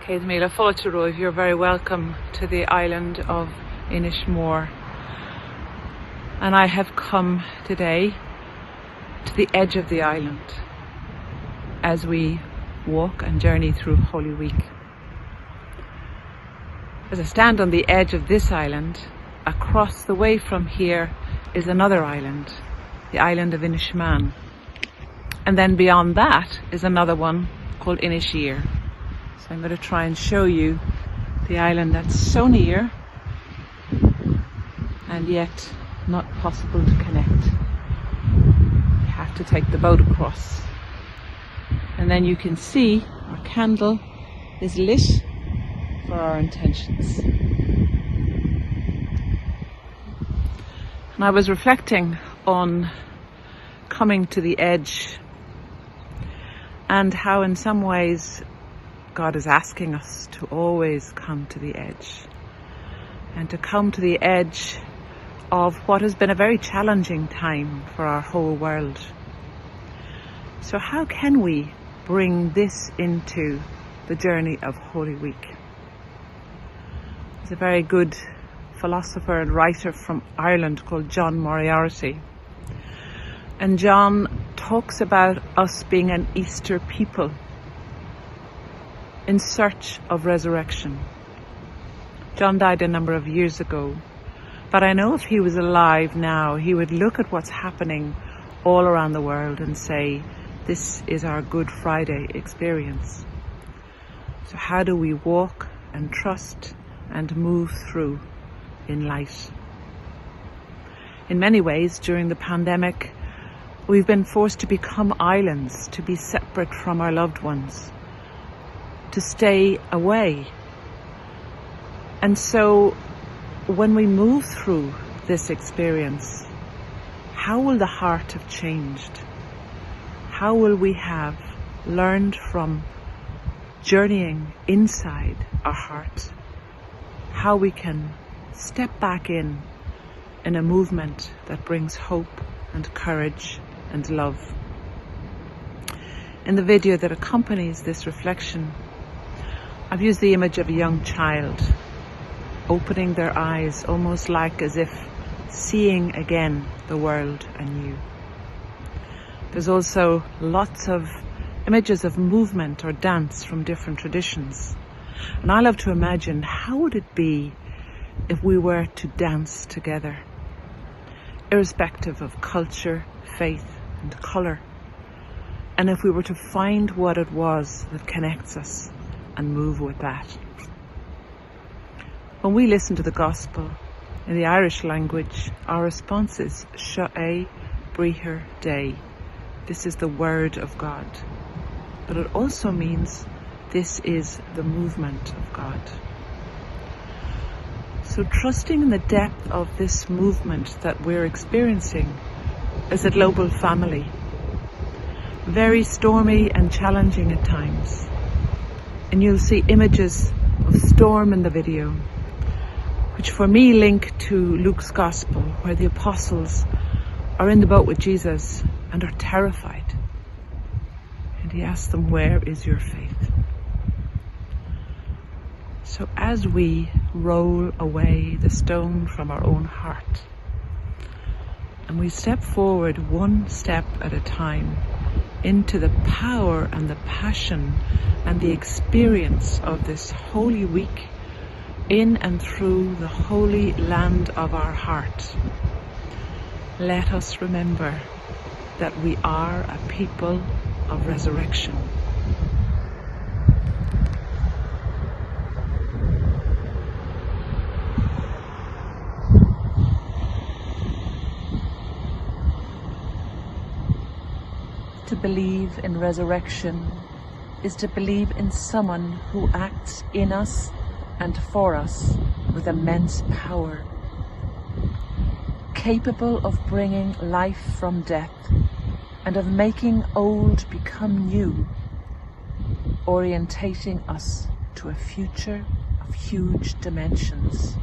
Cathedral, Fáilte, you're very welcome to the island of Inishmore. And I have come today to the edge of the island as we walk and journey through Holy Week. As I stand on the edge of this island, across the way from here is another island, the island of Inishmaan. And then beyond that is another one called Inisheer. So I'm going to try and show you the island that's so near and yet not possible to connect. You have to take the boat across. And then you can see our candle is lit for our intentions. And I was reflecting on coming to the edge and how in some ways God is asking us to always come to the edge and to come to the edge of what has been a very challenging time for our whole world. So how can we bring this into the journey of Holy Week? There's a very good philosopher and writer from Ireland called John Moriarty. And John talks about us being an Easter people in search of resurrection. John died a number of years ago, but I know if he was alive now, he would look at what's happening all around the world and say, this is our Good Friday experience. So how do we walk and trust and move through in light? In many ways, during the pandemic, we've been forced to become islands, to be separate from our loved ones, to stay away. And so when we move through this experience, how will the heart have changed? How will we have learned from journeying inside our heart how we can step back in a movement that brings hope and courage and love? In the video that accompanies this reflection, I've used the image of a young child opening their eyes, almost like as if seeing again the world anew. There's also lots of images of movement or dance from different traditions. And I love to imagine, how would it be if we were to dance together, irrespective of culture, faith and colour, and if we were to find what it was that connects us and move with that. When we listen to the gospel in the Irish language, our response is Sha'e Brihir Day. This is the word of God. But it also means this is the movement of God. So trusting in the depth of this movement that we're experiencing as a global family, very stormy and challenging at times. And you'll see images of storm in the video, which for me link to Luke's gospel, where the apostles are in the boat with Jesus and are terrified. And he asks them, where is your faith? So as we roll away the stone from our own heart, and we step forward one step at a time into the power and the passion and the experience of this Holy Week in and through the holy land of our heart, let us remember that we are a people of resurrection. To believe in resurrection is to believe in someone who acts in us and for us with immense power, capable of bringing life from death and of making old become new, orientating us to a future of huge dimensions.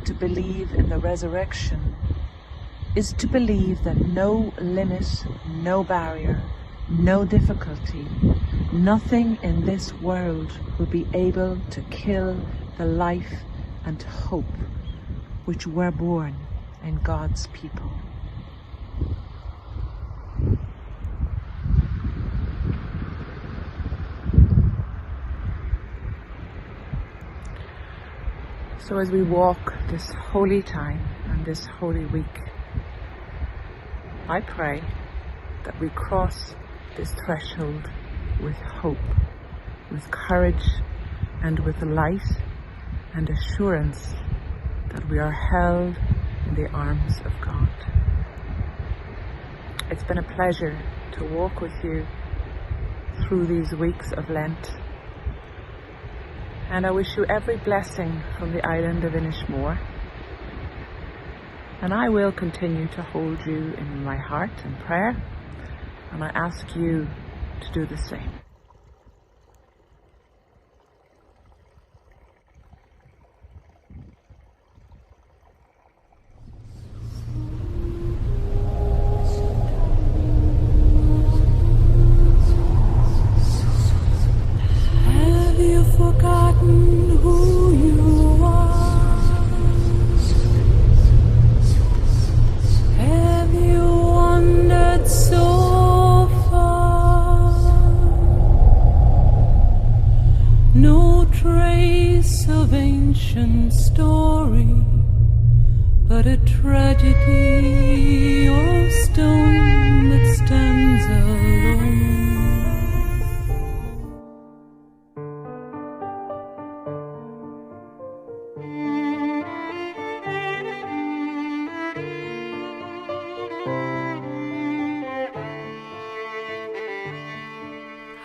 To believe in the resurrection is to believe that no limit, no barrier no difficulty, nothing in this world will be able to kill the life and hope which were born in God's people. So as we walk this holy time and this holy week, I pray that we cross this threshold with hope, with courage, and with light and assurance that we are held in the arms of God. It's been a pleasure to walk with you through these weeks of Lent, and I wish you every blessing from the island of Inishmore. And I will continue to hold you in my heart in prayer, and I ask you to do the same. Have you forgotten who you are? Have you wandered so far? No trace of ancient story, but a tragedy of stone that stands alone.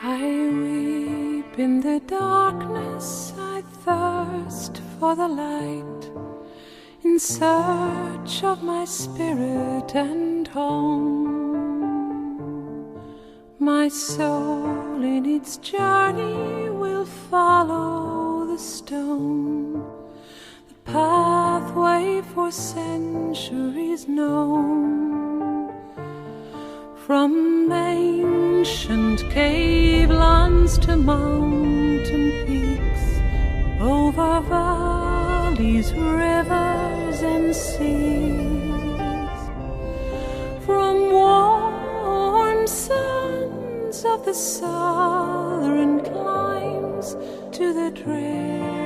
I weep in the darkness, I thirst for the light, in search of my spirit and home. My soul in its journey will follow the stone, the pathway for centuries known. From ancient cavelands to mountain peaks, over valleys, rivers and seas, from warm suns of the southern climes to the dreary